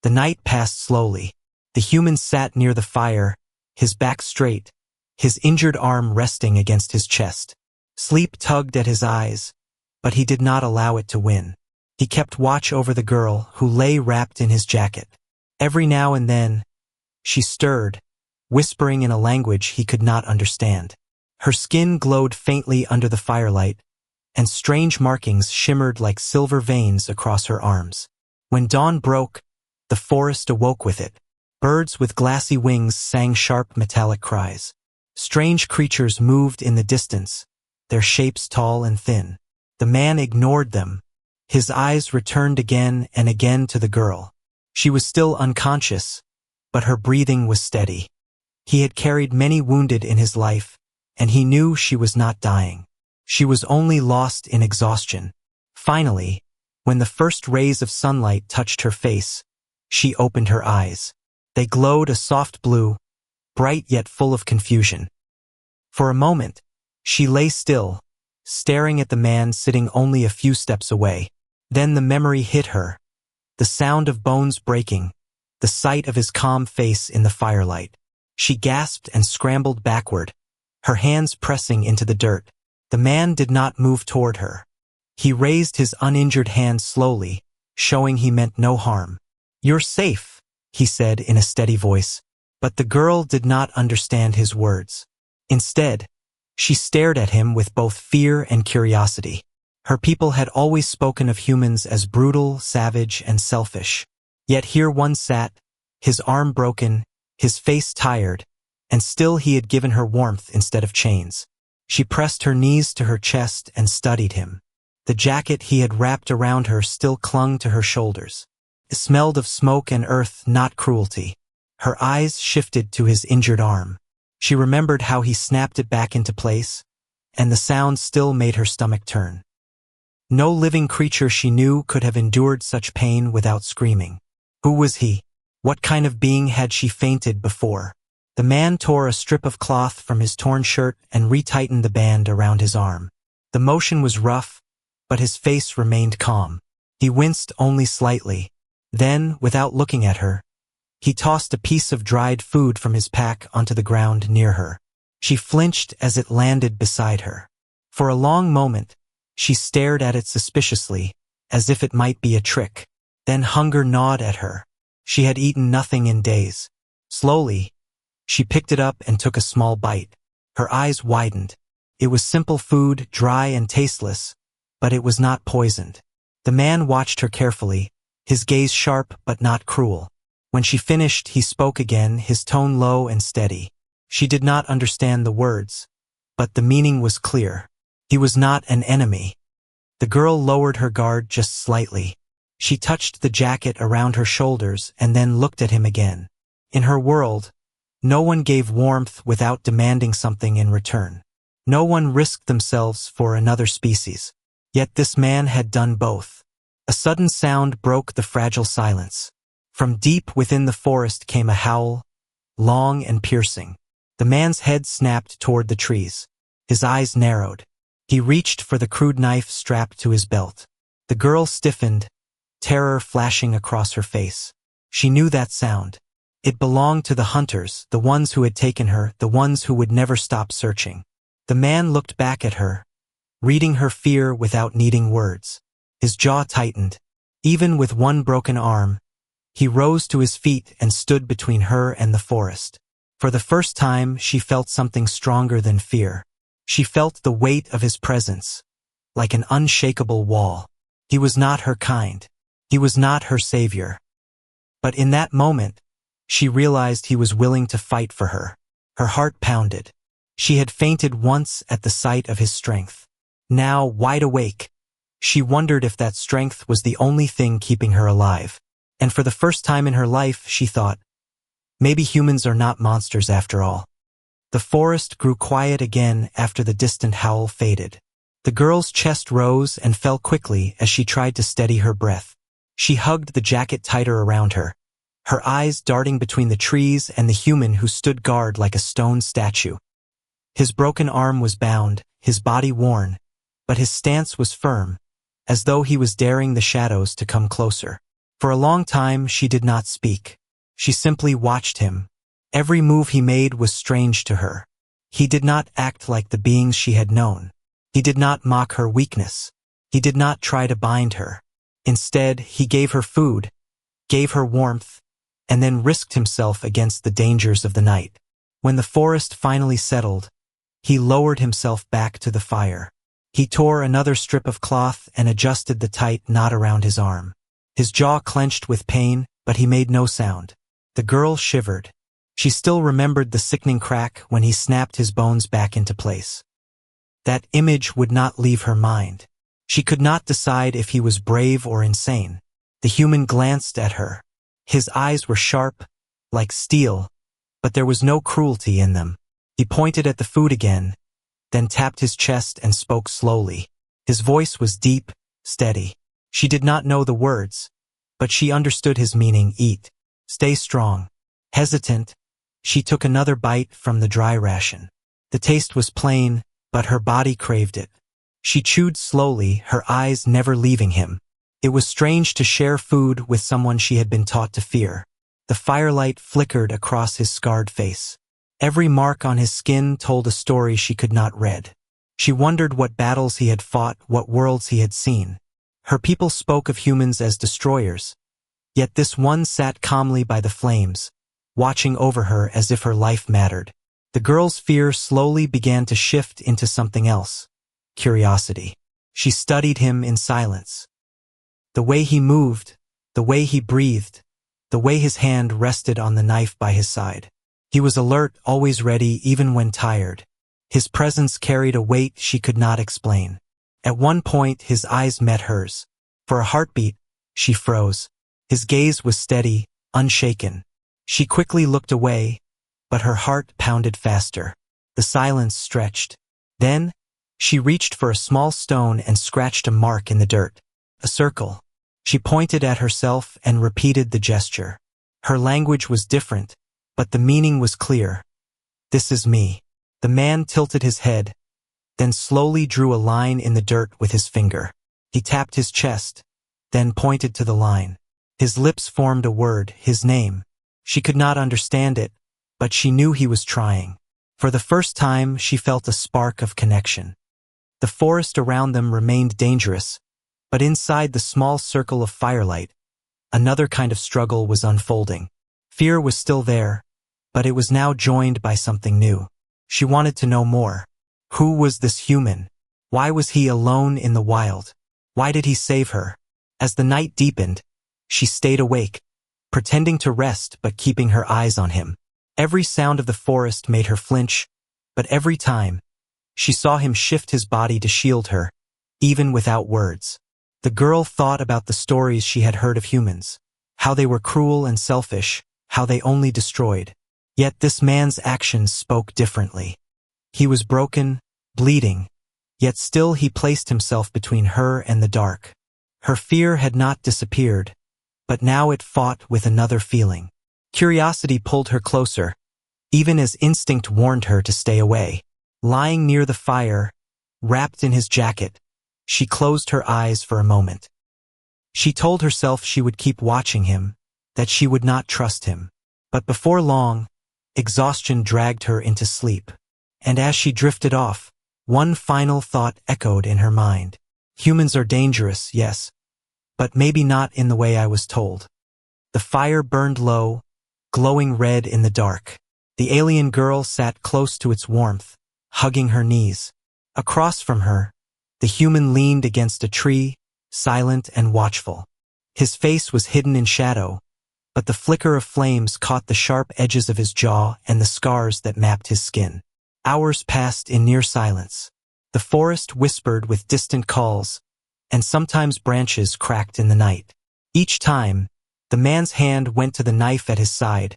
The night passed slowly. The human sat near the fire, his back straight, his injured arm resting against his chest. Sleep tugged at his eyes, but he did not allow it to win. He kept watch over the girl, who lay wrapped in his jacket. Every now and then, she stirred, whispering in a language he could not understand. Her skin glowed faintly under the firelight, and strange markings shimmered like silver veins across her arms. When dawn broke, the forest awoke with it. Birds with glassy wings sang sharp metallic cries. Strange creatures moved in the distance, their shapes tall and thin. The man ignored them. His eyes returned again and again to the girl. She was still unconscious, but her breathing was steady. He had carried many wounded in his life, and he knew she was not dying. She was only lost in exhaustion. Finally, when the first rays of sunlight touched her face, she opened her eyes. They glowed a soft blue, bright yet full of confusion. For a moment, she lay still, staring at the man sitting only a few steps away. Then the memory hit her. The sound of bones breaking, the sight of his calm face in the firelight. She gasped and scrambled backward, her hands pressing into the dirt. The man did not move toward her. He raised his uninjured hand slowly, showing he meant no harm. "You're safe," he said in a steady voice, but the girl did not understand his words. Instead, she stared at him with both fear and curiosity. Her people had always spoken of humans as brutal, savage, and selfish. Yet here one sat, his arm broken, his face tired, and still he had given her warmth instead of chains. She pressed her knees to her chest and studied him. The jacket he had wrapped around her still clung to her shoulders. It smelled of smoke and earth, not cruelty. Her eyes shifted to his injured arm. She remembered how he snapped it back into place, and the sound still made her stomach turn. No living creature she knew could have endured such pain without screaming. Who was he? What kind of being had she fainted before? The man tore a strip of cloth from his torn shirt and retightened the band around his arm. The motion was rough, but his face remained calm. He winced only slightly. Then, without looking at her, he tossed a piece of dried food from his pack onto the ground near her. She flinched as it landed beside her. For a long moment, she stared at it suspiciously, as if it might be a trick. Then hunger gnawed at her. She had eaten nothing in days. Slowly, she picked it up and took a small bite. Her eyes widened. It was simple food, dry and tasteless, but it was not poisoned. The man watched her carefully, his gaze sharp but not cruel. When she finished, he spoke again, his tone low and steady. She did not understand the words, but the meaning was clear. He was not an enemy. The girl lowered her guard just slightly. She touched the jacket around her shoulders and then looked at him again. In her world, no one gave warmth without demanding something in return. No one risked themselves for another species. Yet this man had done both. A sudden sound broke the fragile silence. From deep within the forest came a howl, long and piercing. The man's head snapped toward the trees. His eyes narrowed. He reached for the crude knife strapped to his belt. The girl stiffened, terror flashing across her face. She knew that sound. It belonged to the hunters, the ones who had taken her, the ones who would never stop searching. The man looked back at her, reading her fear without needing words. His jaw tightened. Even with one broken arm, he rose to his feet and stood between her and the forest. For the first time, she felt something stronger than fear. She felt the weight of his presence, like an unshakable wall. He was not her kind. He was not her savior. But in that moment, she realized he was willing to fight for her. Her heart pounded. She had fainted once at the sight of his strength. Now, wide awake, she wondered if that strength was the only thing keeping her alive. And for the first time in her life, she thought, maybe humans are not monsters after all. The forest grew quiet again after the distant howl faded. The girl's chest rose and fell quickly as she tried to steady her breath. She hugged the jacket tighter around her, her eyes darting between the trees and the human who stood guard like a stone statue. His broken arm was bound, his body worn, but his stance was firm, as though he was daring the shadows to come closer. For a long time she did not speak. She simply watched him. Every move he made was strange to her. He did not act like the beings she had known. He did not mock her weakness. He did not try to bind her. Instead, he gave her food, gave her warmth, and then risked himself against the dangers of the night. When the forest finally settled, he lowered himself back to the fire. He tore another strip of cloth and adjusted the tight knot around his arm. His jaw clenched with pain, but he made no sound. The girl shivered. She still remembered the sickening crack when he snapped his bones back into place. That image would not leave her mind. She could not decide if he was brave or insane. The human glanced at her. His eyes were sharp, like steel, but there was no cruelty in them. He pointed at the food again, then tapped his chest and spoke slowly. His voice was deep, steady. She did not know the words, but she understood his meaning: eat, stay strong. Hesitant, she took another bite from the dry ration. The taste was plain, but her body craved it. She chewed slowly, her eyes never leaving him. It was strange to share food with someone she had been taught to fear. The firelight flickered across his scarred face. Every mark on his skin told a story she could not read. She wondered what battles he had fought, what worlds he had seen. Her people spoke of humans as destroyers, yet this one sat calmly by the flames, watching over her as if her life mattered. The girl's fear slowly began to shift into something else: curiosity. She studied him in silence. The way he moved, the way he breathed, the way his hand rested on the knife by his side. He was alert, always ready, even when tired. His presence carried a weight she could not explain. At one point, his eyes met hers. For a heartbeat, she froze. His gaze was steady, unshaken. She quickly looked away, but her heart pounded faster. The silence stretched. Then, she reached for a small stone and scratched a mark in the dirt. A circle. She pointed at herself and repeated the gesture. Her language was different, but the meaning was clear. This is me. The man tilted his head, then slowly drew a line in the dirt with his finger. He tapped his chest, then pointed to the line. His lips formed a word: his name. She could not understand it, but she knew he was trying. For the first time, she felt a spark of connection. The forest around them remained dangerous, but inside the small circle of firelight, another kind of struggle was unfolding. Fear was still there, but it was now joined by something new. She wanted to know more. Who was this human? Why was he alone in the wild? Why did he save her? As the night deepened, she stayed awake, pretending to rest but keeping her eyes on him. Every sound of the forest made her flinch, but every time, she saw him shift his body to shield her, even without words. The girl thought about the stories she had heard of humans, how they were cruel and selfish, how they only destroyed. Yet this man's actions spoke differently. He was broken, bleeding, yet still he placed himself between her and the dark. Her fear had not disappeared, but now it fought with another feeling. Curiosity pulled her closer, even as instinct warned her to stay away. Lying near the fire, wrapped in his jacket, she closed her eyes for a moment. She told herself she would keep watching him, that she would not trust him. But before long, exhaustion dragged her into sleep. And as she drifted off, one final thought echoed in her mind. Humans are dangerous, yes, but maybe not in the way I was told. The fire burned low, glowing red in the dark. The alien girl sat close to its warmth, hugging her knees. Across from her, the human leaned against a tree, silent and watchful. His face was hidden in shadow, but the flicker of flames caught the sharp edges of his jaw and the scars that mapped his skin. Hours passed in near silence. The forest whispered with distant calls, and sometimes branches cracked in the night. Each time, the man's hand went to the knife at his side,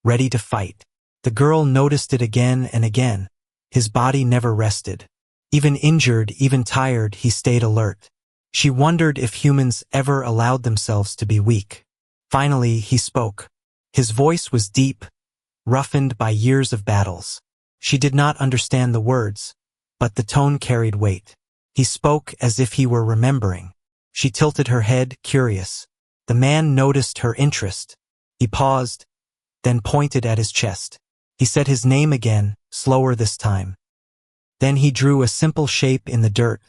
ready to fight. The girl noticed it again and again. His body never rested. Even injured, even tired, he stayed alert. She wondered if humans ever allowed themselves to be weak. Finally, he spoke. His voice was deep, roughened by years of battles. She did not understand the words, but the tone carried weight. He spoke as if he were remembering. She tilted her head, curious. The man noticed her interest. He paused, then pointed at his chest. He said his name again, slower this time. Then he drew a simple shape in the dirt,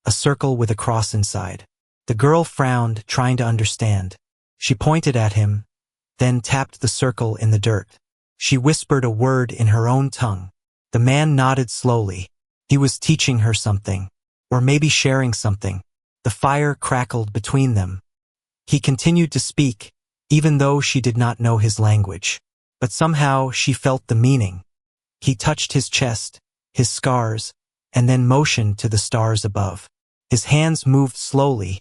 a circle with a cross inside. The girl frowned, trying to understand. She pointed at him, then tapped the circle in the dirt. She whispered a word in her own tongue. The man nodded slowly. He was teaching her something, or maybe sharing something. The fire crackled between them. He continued to speak, even though she did not know his language. But somehow she felt the meaning. He touched his chest, his scars, and then motioned to the stars above. His hands moved slowly,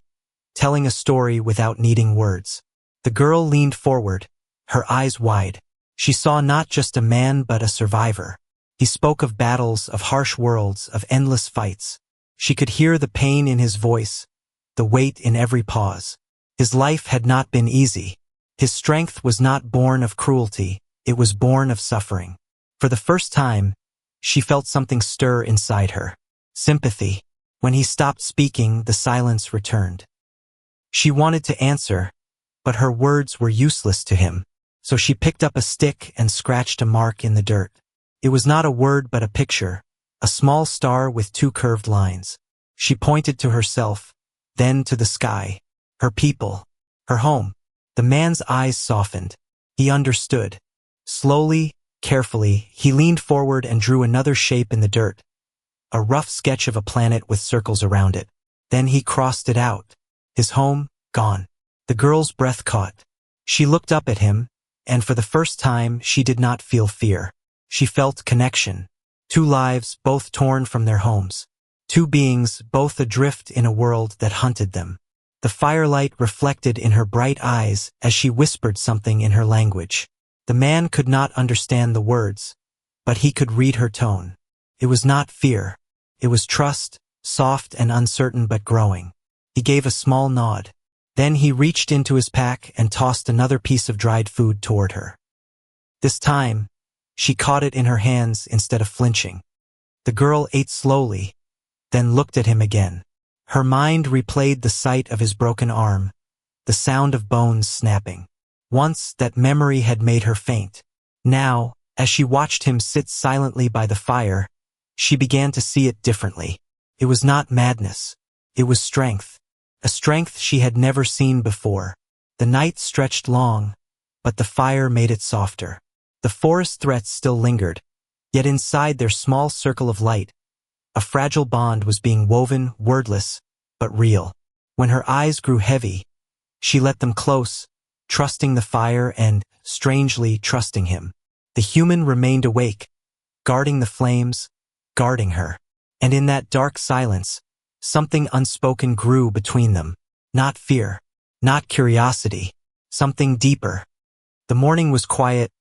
telling a story without needing words. The girl leaned forward, her eyes wide. She saw not just a man but a survivor. He spoke of battles, of harsh worlds, of endless fights. She could hear the pain in his voice, the weight in every pause. His life had not been easy. His strength was not born of cruelty, it was born of suffering. For the first time, she felt something stir inside her. Sympathy. When he stopped speaking, the silence returned. She wanted to answer, but her words were useless to him. So she picked up a stick and scratched a mark in the dirt. It was not a word but a picture, a small star with two curved lines. She pointed to herself, then to the sky, her people, her home. The man's eyes softened. He understood. Slowly, carefully, he leaned forward and drew another shape in the dirt, a rough sketch of a planet with circles around it. Then he crossed it out. His home, gone. The girl's breath caught. She looked up at him, and for the first time she did not feel fear. She felt connection. Two lives, both torn from their homes. Two beings, both adrift in a world that hunted them. The firelight reflected in her bright eyes as she whispered something in her language. The man could not understand the words, but he could read her tone. It was not fear. It was trust, soft and uncertain but growing. He gave a small nod. Then he reached into his pack and tossed another piece of dried food toward her. This time, she caught it in her hands instead of flinching. The girl ate slowly, then looked at him again. Her mind replayed the sight of his broken arm, the sound of bones snapping. Once that memory had made her faint. Now, as she watched him sit silently by the fire, she began to see it differently. It was not madness. It was strength. A strength she had never seen before. The night stretched long, but the fire made it softer. The forest threats still lingered, yet inside their small circle of light, a fragile bond was being woven, wordless, but real. When her eyes grew heavy, she let them close, trusting the fire and, strangely, trusting him. The human remained awake, guarding the flames, guarding her. And in that dark silence, something unspoken grew between them. Not fear, not curiosity, something deeper. The morning was quiet,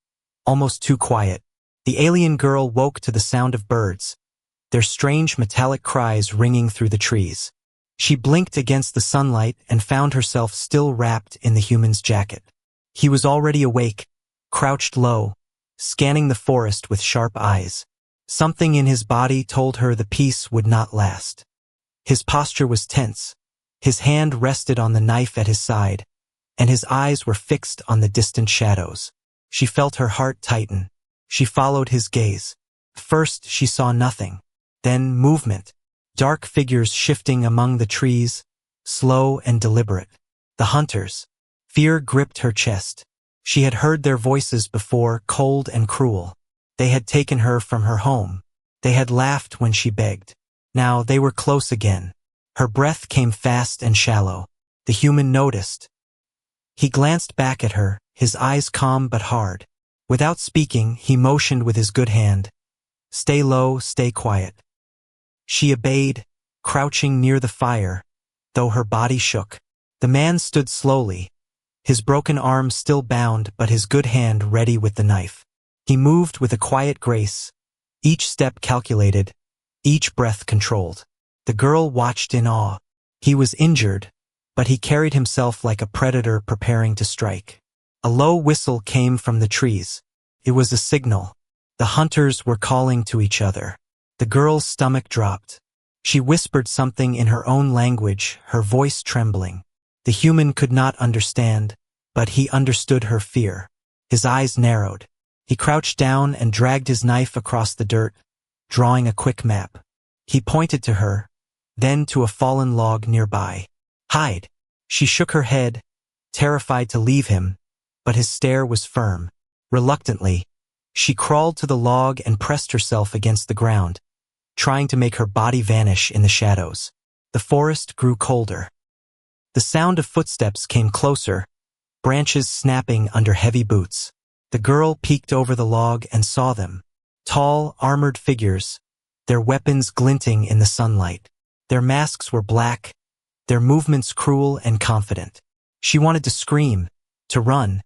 almost too quiet. The alien girl woke to the sound of birds, their strange metallic cries ringing through the trees. She blinked against the sunlight and found herself still wrapped in the human's jacket. He was already awake, crouched low, scanning the forest with sharp eyes. Something in his body told her the peace would not last. His posture was tense. His hand rested on the knife at his side, and his eyes were fixed on the distant shadows. She felt her heart tighten. She followed his gaze. First she saw nothing. Then movement. Dark figures shifting among the trees, slow and deliberate. The hunters. Fear gripped her chest. She had heard their voices before, cold and cruel. They had taken her from her home. They had laughed when she begged. Now they were close again. Her breath came fast and shallow. The human noticed. He glanced back at her, his eyes calm but hard. Without speaking, he motioned with his good hand. Stay low, stay quiet. She obeyed, crouching near the fire, though her body shook. The man stood slowly, his broken arm still bound but his good hand ready with the knife. He moved with a quiet grace, each step calculated, each breath controlled. The girl watched in awe. He was injured, but he carried himself like a predator preparing to strike. A low whistle came from the trees. It was a signal. The hunters were calling to each other. The girl's stomach dropped. She whispered something in her own language, her voice trembling. The human could not understand, but he understood her fear. His eyes narrowed. He crouched down and dragged his knife across the dirt, drawing a quick map. He pointed to her, then to a fallen log nearby. "Hide!" She shook her head, terrified to leave him, but his stare was firm. Reluctantly, she crawled to the log and pressed herself against the ground, trying to make her body vanish in the shadows. The forest grew colder. The sound of footsteps came closer, branches snapping under heavy boots. The girl peeked over the log and saw them. Tall, armored figures, their weapons glinting in the sunlight. Their masks were black, their movements cruel and confident. She wanted to scream, to run,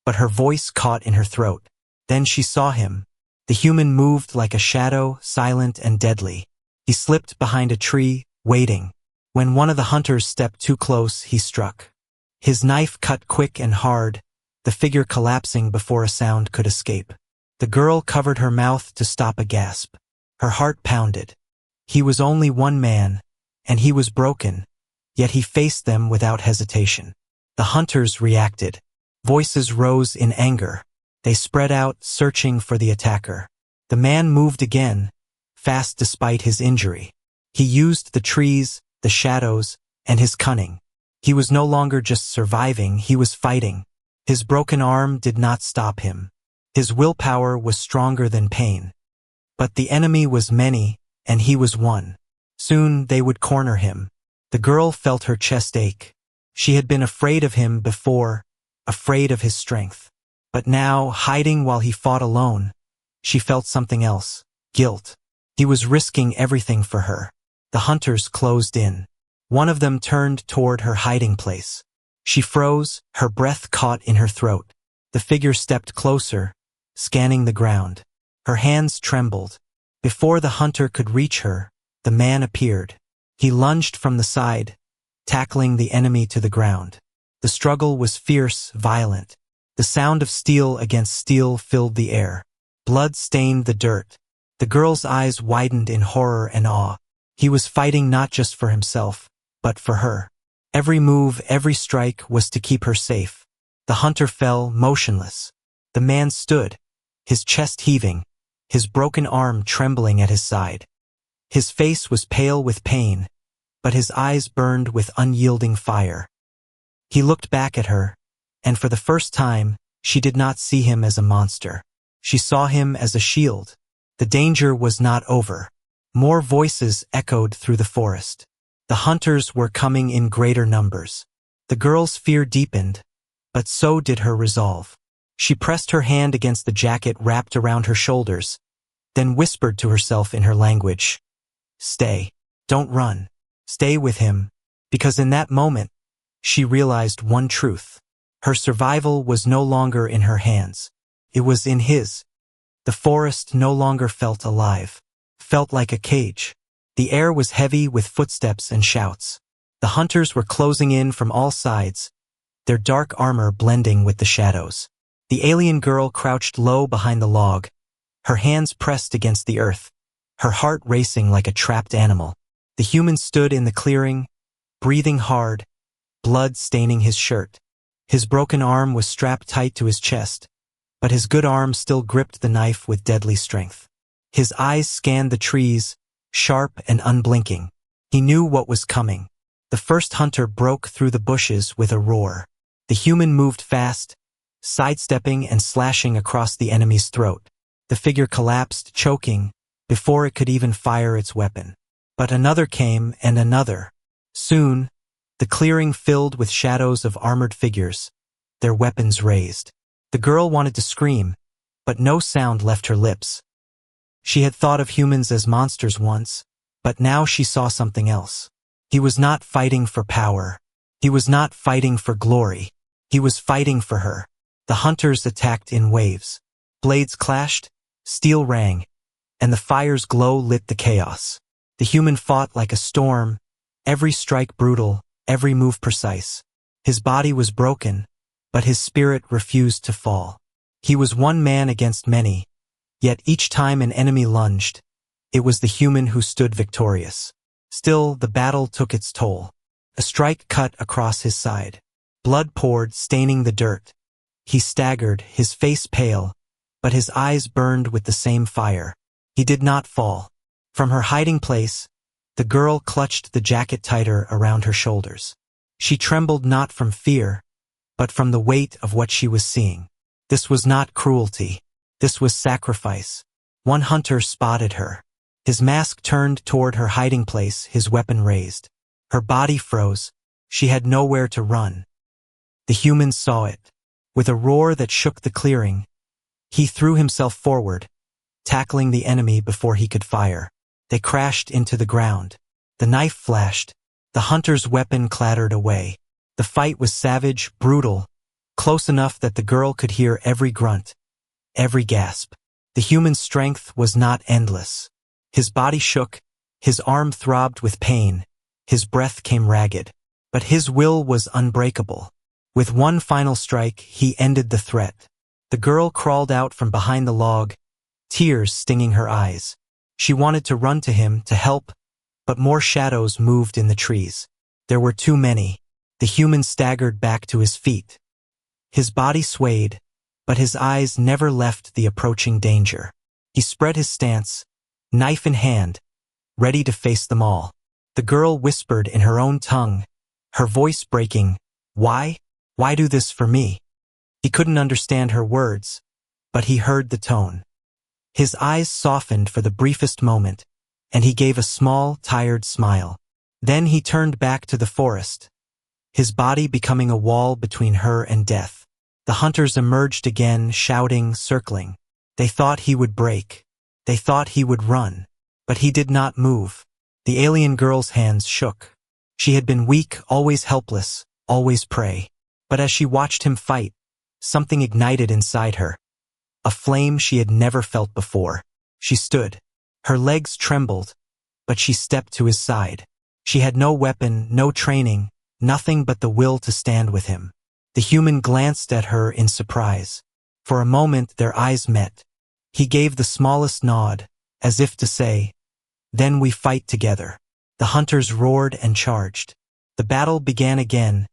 but her voice caught in her throat. Then she saw him. The human moved like a shadow, silent and deadly. He slipped behind a tree, waiting. When one of the hunters stepped too close, he struck. His knife cut quick and hard, the figure collapsing before a sound could escape. The girl covered her mouth to stop a gasp. Her heart pounded. He was only one man, and he was broken, yet he faced them without hesitation. The hunters reacted. Voices rose in anger. They spread out, searching for the attacker. The man moved again, fast despite his injury. He used the trees, the shadows, and his cunning. He was no longer just surviving, he was fighting. His broken arm did not stop him. His willpower was stronger than pain. But the enemy was many, and he was one. Soon they would corner him. The girl felt her chest ache. She had been afraid of him before, afraid of his strength. But now, hiding while he fought alone, she felt something else, guilt. He was risking everything for her. The hunters closed in. One of them turned toward her hiding place. She froze, her breath caught in her throat. The figure stepped closer, scanning the ground. Her hands trembled. Before the hunter could reach her, the man appeared. He lunged from the side, tackling the enemy to the ground. The struggle was fierce, violent. The sound of steel against steel filled the air. Blood stained the dirt. The girl's eyes widened in horror and awe. He was fighting not just for himself, but for her. Every move, every strike was to keep her safe. The hunter fell, motionless. The man stood, his chest heaving, his broken arm trembling at his side. His face was pale with pain, but his eyes burned with unyielding fire. He looked back at her, and for the first time, she did not see him as a monster. She saw him as a shield. The danger was not over. More voices echoed through the forest. The hunters were coming in greater numbers. The girl's fear deepened, but so did her resolve. She pressed her hand against the jacket wrapped around her shoulders, then whispered to herself in her language, "Stay. Don't run. Stay with him." Because in that moment, she realized one truth. Her survival was no longer in her hands. It was in his. The forest no longer felt alive. Felt like a cage. The air was heavy with footsteps and shouts. The hunters were closing in from all sides, their dark armor blending with the shadows. The alien girl crouched low behind the log, her hands pressed against the earth, her heart racing like a trapped animal. The human stood in the clearing, breathing hard, blood staining his shirt. His broken arm was strapped tight to his chest, but his good arm still gripped the knife with deadly strength. His eyes scanned the trees, sharp and unblinking. He knew what was coming. The first hunter broke through the bushes with a roar. The human moved fast, sidestepping and slashing across the enemy's throat. The figure collapsed, choking, before it could even fire its weapon. But another came, and another. Soon, the clearing filled with shadows of armored figures, their weapons raised. The girl wanted to scream, but no sound left her lips. She had thought of humans as monsters once, but now she saw something else. He was not fighting for power. He was not fighting for glory. He was fighting for her. The hunters attacked in waves. Blades clashed, steel rang, and the fire's glow lit the chaos. The human fought like a storm, every strike brutal, every move precise. His body was broken, but his spirit refused to fall. He was one man against many, yet each time an enemy lunged, it was the human who stood victorious. Still, the battle took its toll. A strike cut across his side. Blood poured, staining the dirt. He staggered, his face pale, but his eyes burned with the same fire. He did not fall. From her hiding place, the girl clutched the jacket tighter around her shoulders. She trembled not from fear, but from the weight of what she was seeing. This was not cruelty. This was sacrifice. One hunter spotted her. His mask turned toward her hiding place, his weapon raised. Her body froze. She had nowhere to run. The human saw it. With a roar that shook the clearing, he threw himself forward, tackling the enemy before he could fire. They crashed into the ground. The knife flashed. The hunter's weapon clattered away. The fight was savage, brutal, close enough that the girl could hear every grunt, every gasp. The human's strength was not endless. His body shook, his arm throbbed with pain, his breath came ragged. But his will was unbreakable. With one final strike, he ended the threat. The girl crawled out from behind the log, tears stinging her eyes. She wanted to run to him, to help, but more shadows moved in the trees. There were too many. The human staggered back to his feet. His body swayed, but his eyes never left the approaching danger. He spread his stance, knife in hand, ready to face them all. The girl whispered in her own tongue, her voice breaking, "Why? Why do this for me?" He couldn't understand her words, but he heard the tone. His eyes softened for the briefest moment, and he gave a small, tired smile. Then he turned back to the forest, his body becoming a wall between her and death. The hunters emerged again, shouting, circling. They thought he would break. They thought he would run. But he did not move. The alien girl's hands shook. She had been weak, always helpless, always prey. But as she watched him fight, something ignited inside her. A flame she had never felt before. She stood. Her legs trembled, but she stepped to his side. She had no weapon, no training, nothing but the will to stand with him. The human glanced at her in surprise. For a moment their eyes met. He gave the smallest nod, as if to say, "Then we fight together." The hunters roared and charged. The battle began again,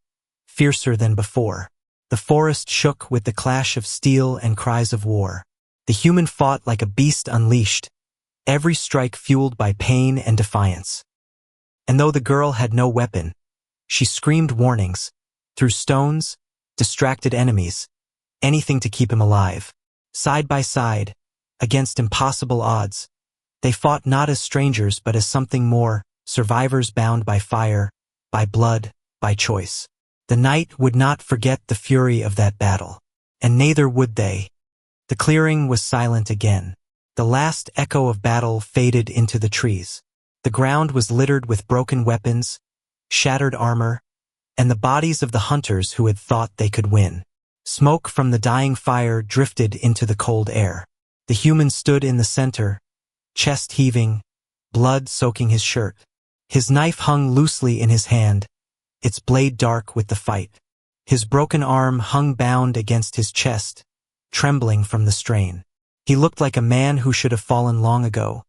fiercer than before. The forest shook with the clash of steel and cries of war. The human fought like a beast unleashed, every strike fueled by pain and defiance. And though the girl had no weapon, she screamed warnings, threw stones, distracted enemies, anything to keep him alive. Side by side, against impossible odds, they fought not as strangers but as something more, survivors bound by fire, by blood, by choice. The night would not forget the fury of that battle, and neither would they. The clearing was silent again. The last echo of battle faded into the trees. The ground was littered with broken weapons, shattered armor, and the bodies of the hunters who had thought they could win. Smoke from the dying fire drifted into the cold air. The human stood in the center, chest heaving, blood soaking his shirt. His knife hung loosely in his hand, its blade dark with the fight. His broken arm hung bound against his chest, trembling from the strain. He looked like a man who should have fallen long ago,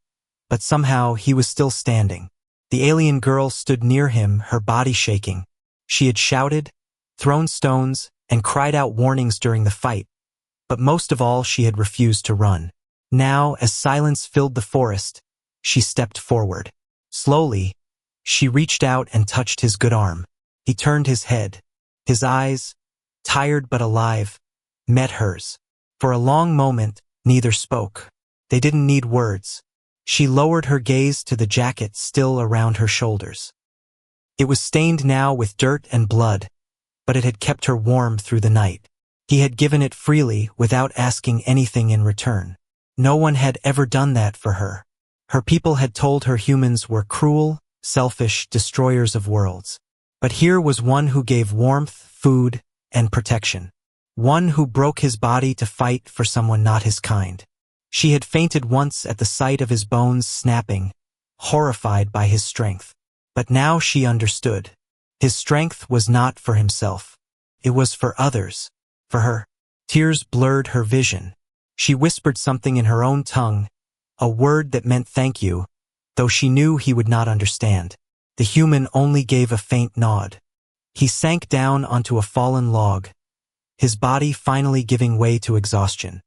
but somehow he was still standing. The alien girl stood near him, her body shaking. She had shouted, thrown stones, and cried out warnings during the fight, but most of all she had refused to run. Now, as silence filled the forest, she stepped forward. Slowly, she reached out and touched his good arm. He turned his head. His eyes, tired but alive, met hers. For a long moment, neither spoke. They didn't need words. She lowered her gaze to the jacket still around her shoulders. It was stained now with dirt and blood, but it had kept her warm through the night. He had given it freely without asking anything in return. No one had ever done that for her. Her people had told her humans were cruel, selfish destroyers of worlds. But here was one who gave warmth, food, and protection. One who broke his body to fight for someone not his kind. She had fainted once at the sight of his bones snapping, horrified by his strength. But now she understood. His strength was not for himself. It was for others. For her. Tears blurred her vision. She whispered something in her own tongue, a word that meant thank you, though she knew he would not understand. The human only gave a faint nod. He sank down onto a fallen log, his body finally giving way to exhaustion.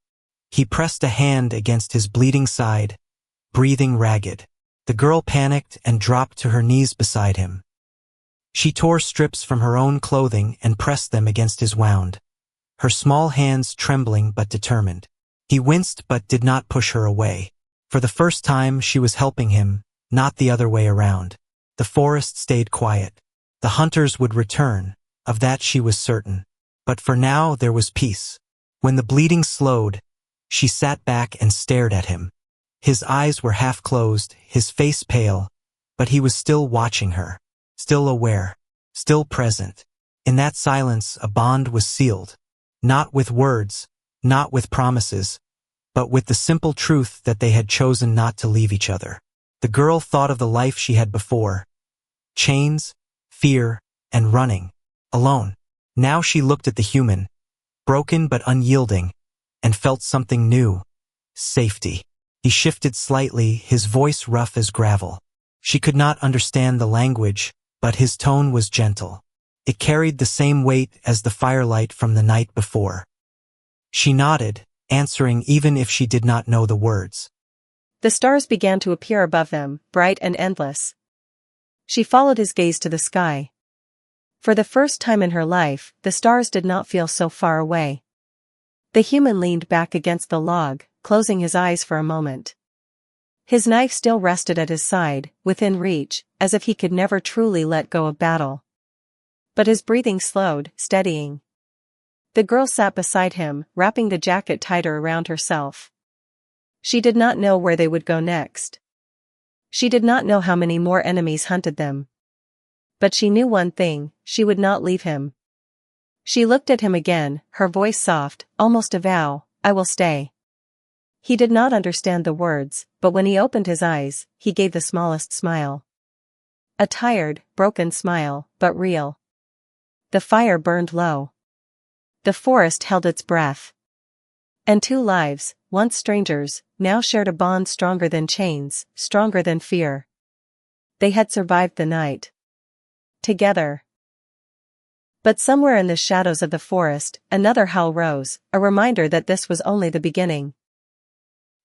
He pressed a hand against his bleeding side, breathing ragged. The girl panicked and dropped to her knees beside him. She tore strips from her own clothing and pressed them against his wound, her small hands trembling but determined. He winced but did not push her away. For the first time she was helping him, not the other way around. The forest stayed quiet. The hunters would return, of that she was certain. But for now there was peace. When the bleeding slowed, she sat back and stared at him. His eyes were half closed, his face pale, but he was still watching her, still aware, still present. In that silence a bond was sealed, not with words, not with promises, but with the simple truth that they had chosen not to leave each other. The girl thought of the life she had before, chains, fear, and running, alone. Now she looked at the human, broken but unyielding, and felt something new, safety. He shifted slightly, his voice rough as gravel. She could not understand the language, but his tone was gentle. It carried the same weight as the firelight from the night before. She nodded, answering even if she did not know the words. The stars began to appear above them, bright and endless. She followed his gaze to the sky. For the first time in her life, the stars did not feel so far away. The human leaned back against the log, closing his eyes for a moment. His knife still rested at his side, within reach, as if he could never truly let go of battle. But his breathing slowed, steadying. The girl sat beside him, wrapping the jacket tighter around herself. She did not know where they would go next. She did not know how many more enemies hunted them. But she knew one thing, she would not leave him. She looked at him again, her voice soft, almost a vow, "I will stay." He did not understand the words, but when he opened his eyes, he gave the smallest smile. A tired, broken smile, but real. The fire burned low. The forest held its breath. And two lives, once strangers, now shared a bond stronger than chains, stronger than fear. They had survived the night. Together. But somewhere in the shadows of the forest, another howl rose, a reminder that this was only the beginning.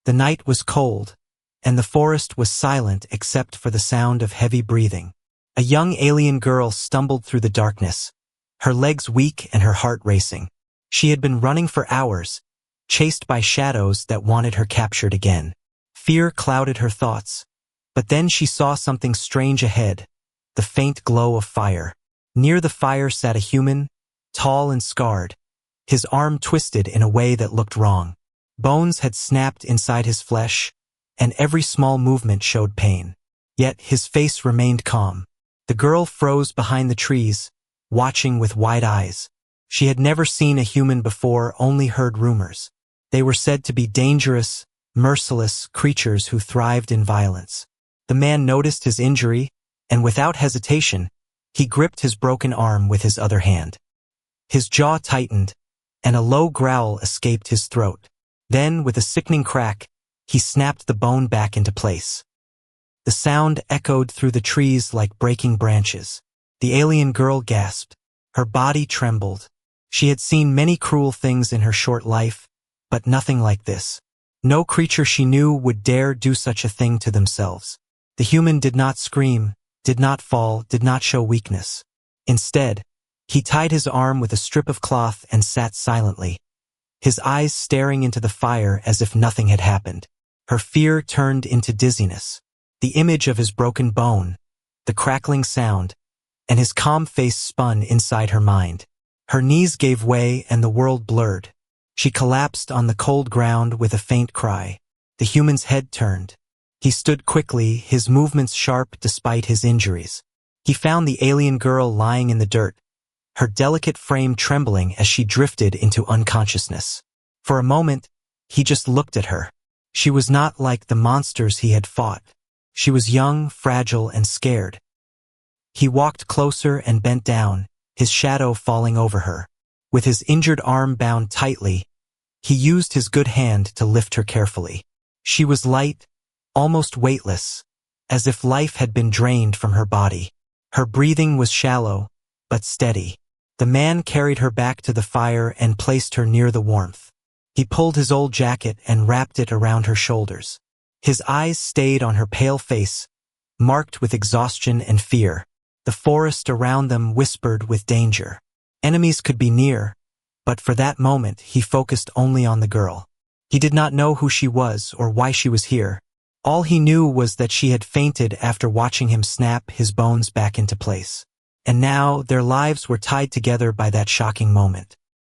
The night was cold, and the forest was silent except for the sound of heavy breathing. A young alien girl stumbled through the darkness, her legs weak and her heart racing. She had been running for hours, chased by shadows that wanted her captured again. Fear clouded her thoughts, but then she saw something strange ahead, the faint glow of fire. Near the fire sat a human, tall and scarred, his arm twisted in a way that looked wrong. Bones had snapped inside his flesh, and every small movement showed pain. Yet his face remained calm. The girl froze behind the trees, watching with wide eyes. She had never seen a human before, only heard rumors. They were said to be dangerous, merciless creatures who thrived in violence. The man noticed his injury, and without hesitation, he gripped his broken arm with his other hand. His jaw tightened, and a low growl escaped his throat. Then, with a sickening crack, he snapped the bone back into place. The sound echoed through the trees like breaking branches. The alien girl gasped. Her body trembled. She had seen many cruel things in her short life, but nothing like this. No creature she knew would dare do such a thing to themselves. The human did not scream, did not fall, did not show weakness. Instead, he tied his arm with a strip of cloth and sat silently, his eyes staring into the fire as if nothing had happened. Her fear turned into dizziness. The image of his broken bone, the crackling sound, and his calm face spun inside her mind. Her knees gave way and the world blurred. She collapsed on the cold ground with a faint cry. The human's head turned. He stood quickly, his movements sharp despite his injuries. He found the alien girl lying in the dirt, her delicate frame trembling as she drifted into unconsciousness. For a moment, he just looked at her. She was not like the monsters he had fought. She was young, fragile, and scared. He walked closer and bent down, his shadow falling over her. With his injured arm bound tightly, he used his good hand to lift her carefully. She was light, almost weightless, as if life had been drained from her body. Her breathing was shallow, but steady. The man carried her back to the fire and placed her near the warmth. He pulled his old jacket and wrapped it around her shoulders. His eyes stayed on her pale face, marked with exhaustion and fear. The forest around them whispered with danger. Enemies could be near, but for that moment he focused only on the girl. He did not know who she was or why she was here. All he knew was that she had fainted after watching him snap his bones back into place. And now their lives were tied together by that shocking moment.